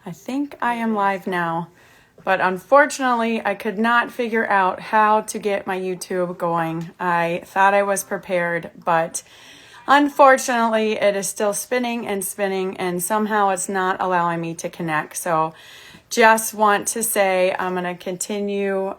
I think I am live now, but unfortunately I could not figure out how to get my YouTube going. I thought I was prepared, but unfortunately it is still spinning and spinning, and somehow it's not allowing me to connect. So just want to say I'm going to continue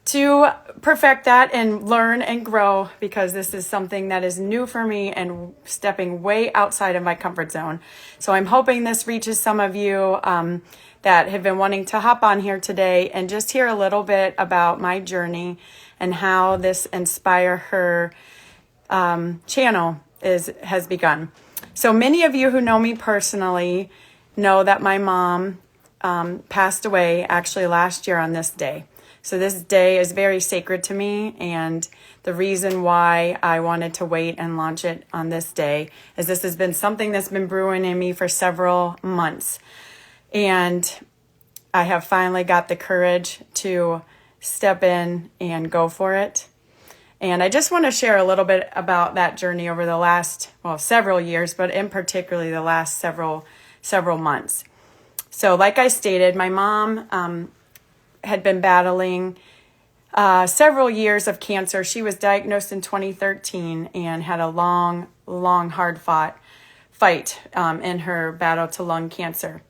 to perfect that and learn and grow, because this is something that is new for me and stepping way outside of my comfort zone. So I'm hoping this reaches some of you that have been wanting to hop on here today and just hear a little bit about my journey and how this Inspire Her channel has begun. So many of you who know me personally know that my mom passed away actually last year on this day. So this day is very sacred to me, and the reason why I wanted to wait and launch it on this day is this has been something that's been brewing in me for several months, and I have finally got the courage to step in and go for it. And I just want to share a little bit about that journey over the last, several years, but in particular the last several months. So like I stated, my mom had been battling several years of cancer. She was diagnosed in 2013 and had a long, hard fight in her battle to lung cancer.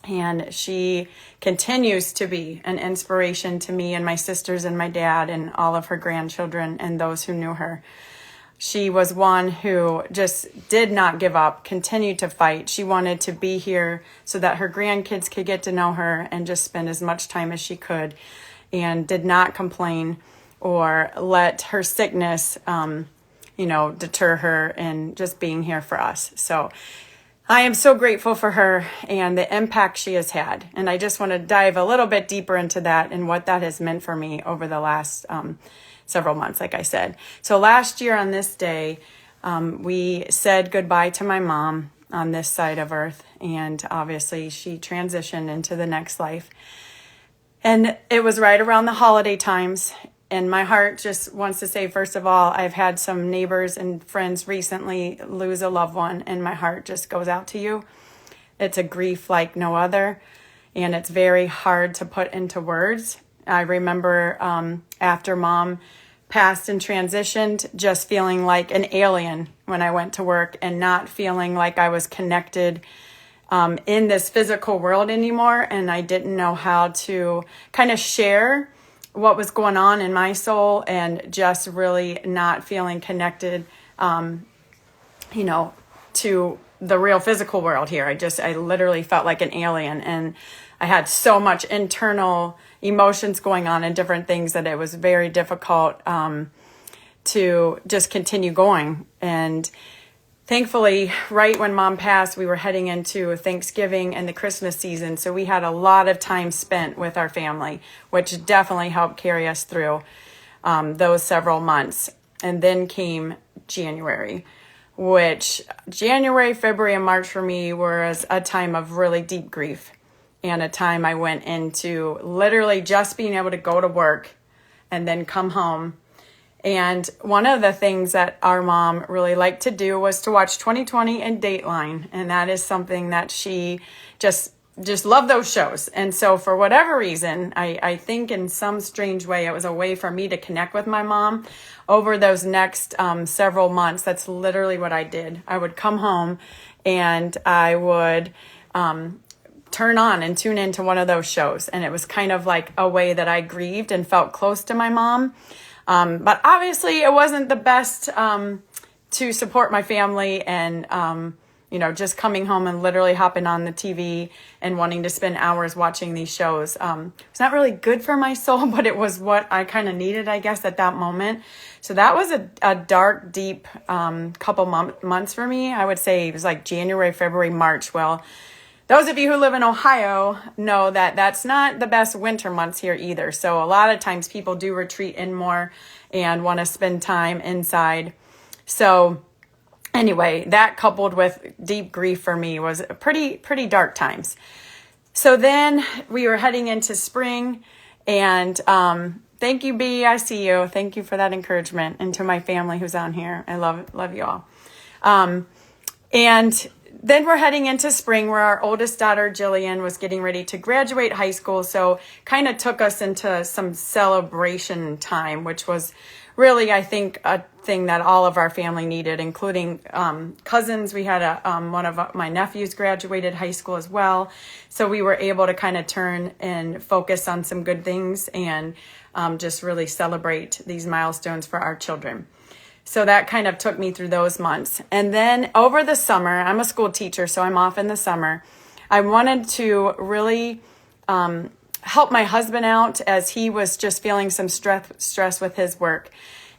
And she continues to be an inspiration to me and my sisters and my dad and all of her grandchildren and those who knew her. She was one who just did not give up, continued to fight. She wanted to be here so that her grandkids could get to know her and just spend as much time as she could, and did not complain or let her sickness, deter her in just being here for us. So I am so grateful for her and the impact she has had. And I just want to dive a little bit deeper into that and what that has meant for me over the last several months, like I said. So last year on this day, we said goodbye to my mom on this side of earth. And obviously she transitioned into the next life. And it was right around the holiday times. And my heart just wants to say, first of all, I've had some neighbors and friends recently lose a loved one, and my heart just goes out to you. It's a grief like no other, and it's very hard to put into words. I remember after mom passed and transitioned, just feeling like an alien when I went to work and not feeling like I was connected in this physical world anymore. And I didn't know how to kind of share what was going on in my soul, and just really not feeling connected, to the real physical world here. I literally felt like an alien, and I had so much internal emotions going on and different things that it was very difficult to just continue going. And thankfully, right when mom passed, we were heading into Thanksgiving and the Christmas season. So we had a lot of time spent with our family, which definitely helped carry us through those several months. And then came January, which January, February, and March for me was a time of really deep grief, and a time I went into literally just being able to go to work and then come home. And one of the things that our mom really liked to do was to watch 2020 and Dateline. And that is something that she just loved, those shows. And so for whatever reason, I think in some strange way, it was a way for me to connect with my mom over those next several months. That's literally what I did. I would come home and I would turn on and tune into one of those shows. And it was kind of like a way that I grieved and felt close to my mom. But obviously it wasn't the best to support my family, and, just coming home and literally hopping on the TV and wanting to spend hours watching these shows. It's not really good for my soul, but it was what I kind of needed, I guess, at that moment. So that was a dark, deep couple months for me. I would say it was like January, February, March. Well, those of you who live in Ohio know that that's not the best winter months here either. So a lot of times people do retreat in more and want to spend time inside. So anyway, that coupled with deep grief for me was pretty dark times. So then we were heading into spring, and thank you, B. I see you. Thank you for that encouragement, and to my family who's on here. I love you all. And then we're heading into spring where our oldest daughter, Jillian, was getting ready to graduate high school. So kind of took us into some celebration time, which was really, I think, a thing that all of our family needed, including cousins. We had one of my nephews graduated high school as well. So we were able to kind of turn and focus on some good things and just really celebrate these milestones for our children. So that kind of took me through those months. And then over the summer, I'm a school teacher, so I'm off in the summer. I wanted to really help my husband out as he was just feeling some stress with his work.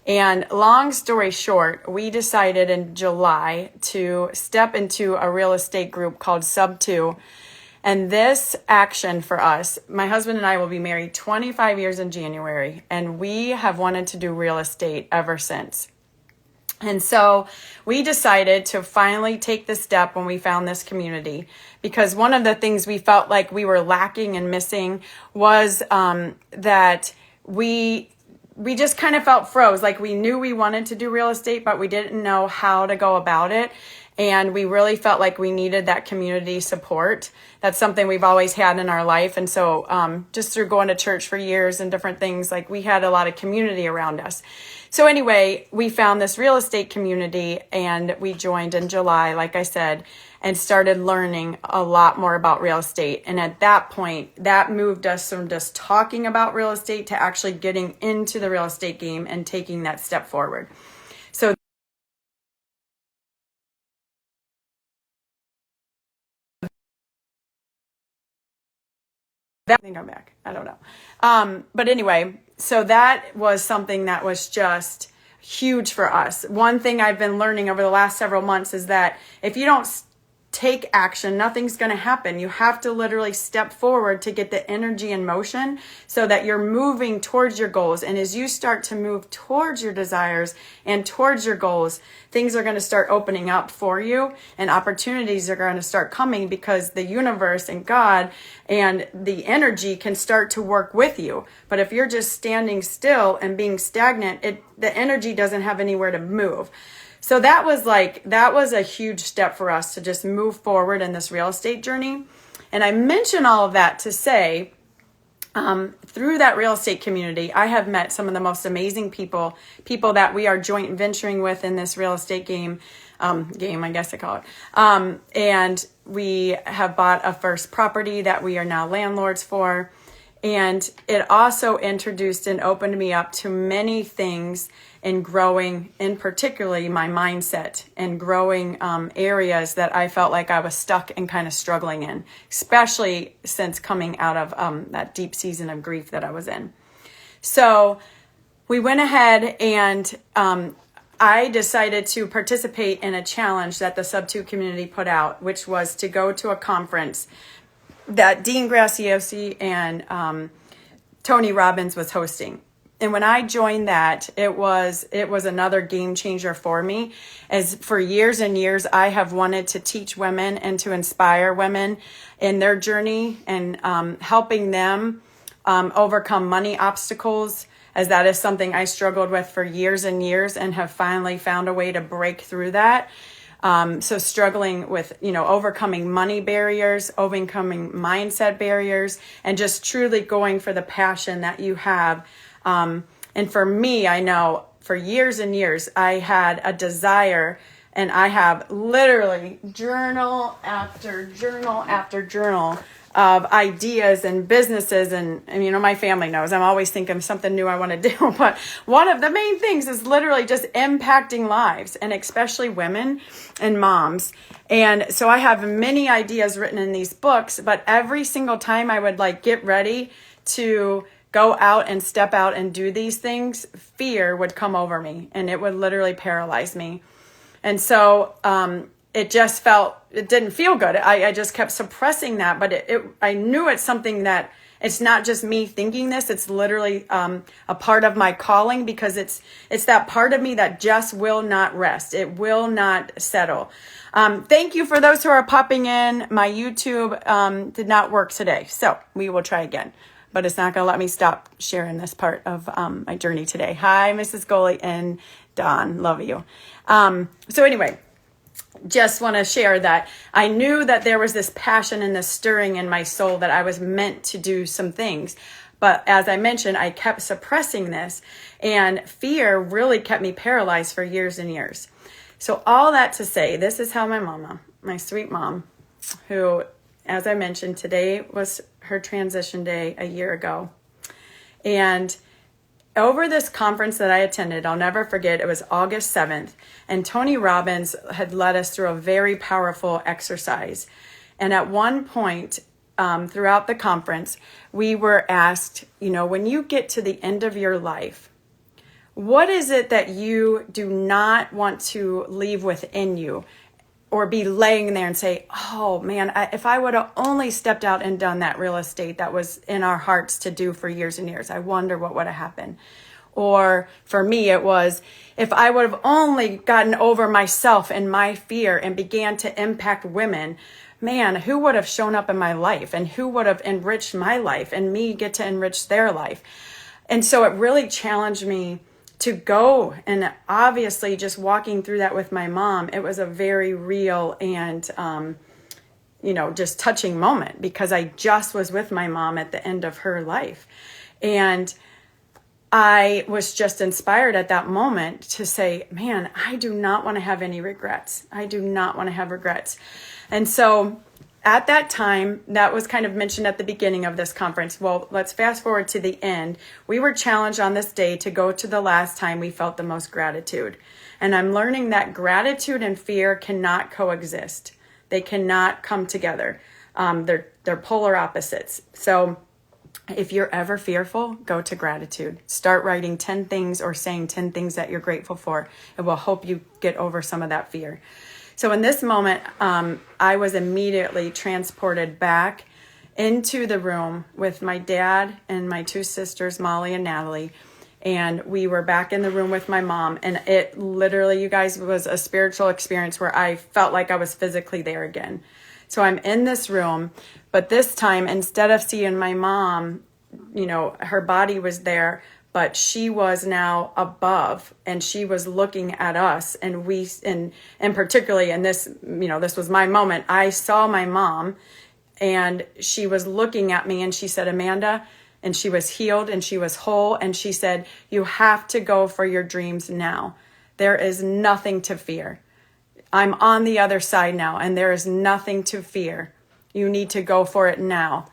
And long story short, we decided in July to step into a real estate group called Sub2. And this action for us, my husband and I will be married 25 years in January, and we have wanted to do real estate ever since. And so we decided to finally take the step when we found this community, because one of the things we felt like we were lacking and missing was that we just kind of felt froze. Like we knew we wanted to do real estate, but we didn't know how to go about it. And we really felt like we needed that community support. That's something we've always had in our life. And so just through going to church for years and different things, like we had a lot of community around us. So anyway, we found this real estate community and we joined in July, like I said, and started learning a lot more about real estate. And at that point, that moved us from just talking about real estate to actually getting into the real estate game and taking that step forward. So I think I'm back. I don't know. But anyway, so that was something that was just huge for us. One thing I've been learning over the last several months is that if you don't take action, nothing's going to happen. You have to literally step forward to get the energy in motion so that you're moving towards your goals. And as you start to move towards your desires and towards your goals, things are going to start opening up for you and opportunities are going to start coming because the universe and God and the energy can start to work with you. But if you're just standing still and being stagnant, the energy doesn't have anywhere to move. So that was a huge step for us to just move forward in this real estate journey. And I mention all of that to say, through that real estate community, I have met some of the most amazing people that we are joint venturing with in this real estate game, I guess I call it. And we have bought a first property that we are now landlords for. And it also introduced and opened me up to many things in growing, in particularly my mindset and growing areas that I felt like I was stuck and kind of struggling in, especially since coming out of that deep season of grief that I was in. So we went ahead and I decided to participate in a challenge that the Sub2 community put out, which was to go to a conference that Dean Graziosi and Tony Robbins was hosting. And when I joined that, it was another game changer for me. As for years and years, I have wanted to teach women and to inspire women in their journey and helping them overcome money obstacles, as that is something I struggled with for years and years and have finally found a way to break through that. So struggling with, overcoming money barriers, overcoming mindset barriers, and just truly going for the passion that you have. And for me, I know for years and years, I had a desire, and I have literally journal after journal after journal of ideas and businesses. And my family knows I'm always thinking of something new I want to do. But one of the main things is literally just impacting lives, and especially women and moms. And so I have many ideas written in these books, but every single time I would get ready to go out and step out and do these things, fear would come over me and it would literally paralyze me. And so, it didn't feel good. I just kept suppressing that, but I knew it's something that it's not just me thinking this. It's literally a part of my calling, because it's that part of me that just will not rest. It will not settle. Thank you for those who are popping in. My YouTube did not work today, so we will try again. But it's not going to let me stop sharing this part of my journey today. Hi, Mrs. Goley and Dawn. Love you. So anyway. just want to share that I knew that there was this passion and this stirring in my soul that I was meant to do some things. But as I mentioned, I kept suppressing this, and fear really kept me paralyzed for years and years. So all that to say, this is how my mama, my sweet mom, who, as I mentioned, today was her transition day a year ago. And over this conference that I attended, I'll never forget, it was August 7th, and Tony Robbins had led us through a very powerful exercise. And at one point throughout the conference, we were asked, when you get to the end of your life, what is it that you do not want to leave within you, or be laying there and say, oh man, if I would have only stepped out and done that real estate that was in our hearts to do for years and years, I wonder what would have happened. Or for me, it was, if I would have only gotten over myself and my fear and began to impact women, man, who would have shown up in my life, and who would have enriched my life and me get to enrich their life? And so it really challenged me to go, and obviously just walking through that with my mom, it was a very real and, just touching moment, because I just was with my mom at the end of her life. And I was just inspired at that moment to say, man, I do not want to have any regrets. I do not want to have regrets. And so at that time, that was kind of mentioned at the beginning of this conference. Well, let's fast forward to the end. We were challenged on this day to go to the last time we felt the most gratitude. And I'm learning that gratitude and fear cannot coexist. They cannot come together. They're polar opposites. So if you're ever fearful, go to gratitude. Start writing 10 things or saying 10 things that you're grateful for. It will help you get over some of that fear. So in this moment, I was immediately transported back into the room with my dad and my two sisters, Molly and Natalie. And we were back in the room with my mom. And it literally, you guys, was a spiritual experience where I felt like I was physically there again. So I'm in this room, but this time, instead of seeing my mom, her body was there, but she was now above, and she was looking at us. And and particularly in this, this was my moment. I saw my mom, and she was looking at me, and she said, Amanda, and she was healed and she was whole. And she said, you have to go for your dreams now. There is nothing to fear. I'm on the other side now, and there is nothing to fear. You need to go for it now.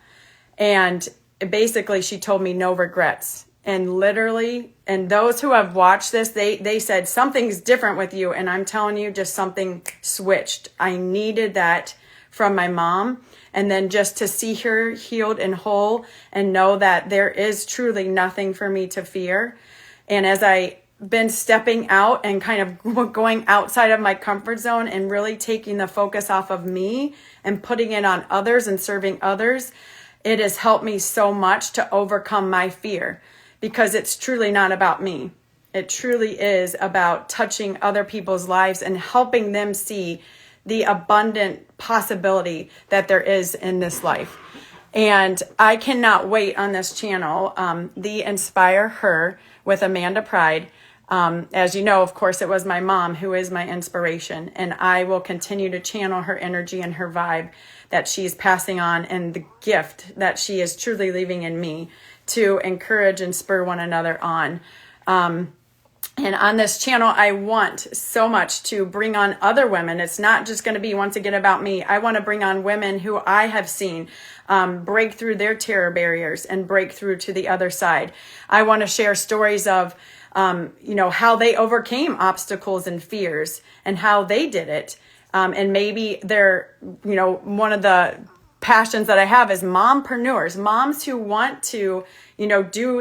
And basically, she told me no regrets. And literally, and those who have watched this, they said, something's different with you. And I'm telling you, just something switched. I needed that from my mom. And then just to see her healed and whole and know that there is truly nothing for me to fear. And as I been stepping out and kind of going outside of my comfort zone and really taking the focus off of me and putting it on others and serving others, it has helped me so much to overcome my fear, because it's truly not about me. It truly is about touching other people's lives and helping them see the abundant possibility that there is in this life. And I cannot wait on this channel, the Inspire Her with Amanda Pride. As you know, of course, it was my mom who is my inspiration, and I will continue to channel her energy and her vibe that she's passing on, and the gift that she is truly leaving in me to encourage and spur one another on. And on this channel, I want so much to bring on other women. It's not just going to be once again about me. I want to bring on women who I have seen break through their terror barriers and break through to the other side. I want to share stories of how they overcame obstacles and fears and how they did it. And maybe they're, one of the passions that I have is mompreneurs, moms who want to,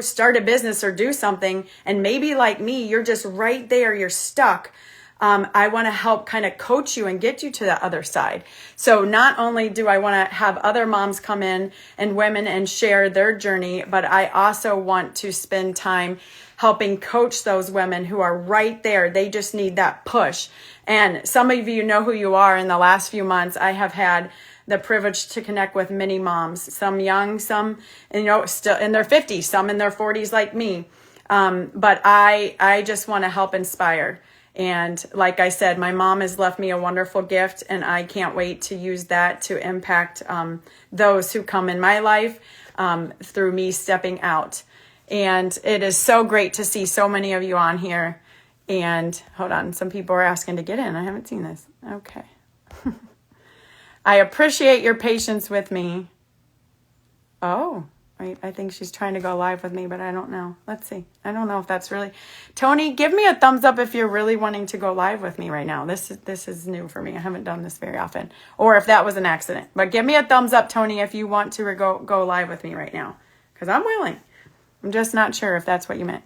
start a business or do something. And maybe like me, you're just right there, you're stuck. I want to help kind of coach you and get you to the other side. So not only do I want to have other moms come in and women and share their journey, but I also want to spend time helping coach those women who are right there. They just need that push. And some of you know who you are. In the last few months, I have had the privilege to connect with many moms, some young, some, still in their 50s, some in their 40s like me. But I just want to help inspire. And like I said, my mom has left me a wonderful gift, and I can't wait to use that to impact those who come in my life through me stepping out. And it is so great to see so many of you on here. And hold on, some people are asking to get in. I haven't seen this. Okay. I appreciate your patience with me. Oh, wait, I think she's trying to go live with me, but I don't know. Let's see. I don't know if that's really... Tony, give me a thumbs up if you're really wanting to go live with me right now. This is new for me. I haven't done this very often. Or if that was an accident. But give me a thumbs up, Tony, if you want to go live with me right now. Because I'm willing. I'm just not sure if that's what you meant.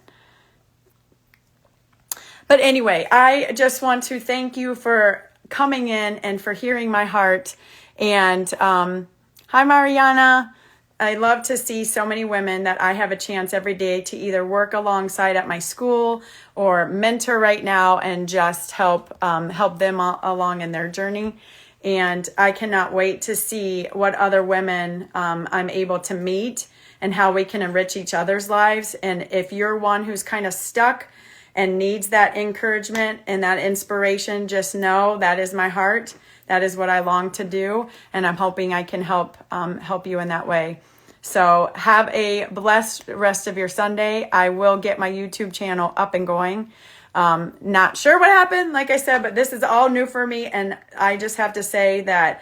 But anyway, I just want to thank you for coming in and for hearing my heart. And hi, Mariana. I love to see so many women that I have a chance every day to either work alongside at my school or mentor right now and just help them along in their journey. And I cannot wait to see what other women I'm able to meet and how we can enrich each other's lives. And if you're one who's kind of stuck and needs that encouragement and that inspiration, just know that is my heart. That is what I long to do. And I'm hoping I can help you in that way. So have a blessed rest of your Sunday. I will get my YouTube channel up and going. Not sure what happened, like I said, but this is all new for me. And I just have to say that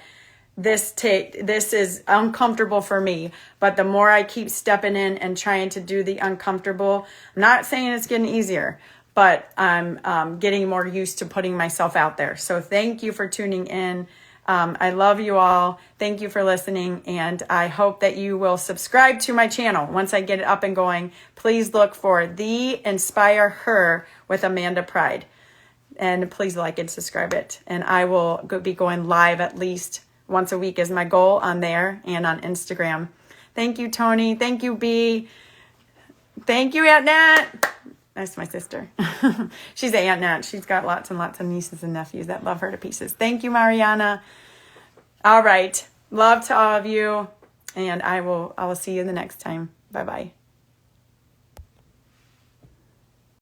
this is uncomfortable for me, but the more I keep stepping in and trying to do the uncomfortable, I'm not saying it's getting easier, but I'm getting more used to putting myself out there. So thank you for tuning in. I love you all. Thank you for listening, and I hope that you will subscribe to my channel. Once I get it up and going, please look for The Inspire Her with Amanda Pride, and please like and subscribe it. And I will be going live at least once a week is my goal on there and on Instagram. Thank you, Tony. Thank you, B. Thank you, Aunt Nat. That's my sister. She's Aunt Nat. She's got lots and lots of nieces and nephews that love her to pieces. Thank you, Mariana. All right. Love to all of you. And I will see you the next time. Bye-bye.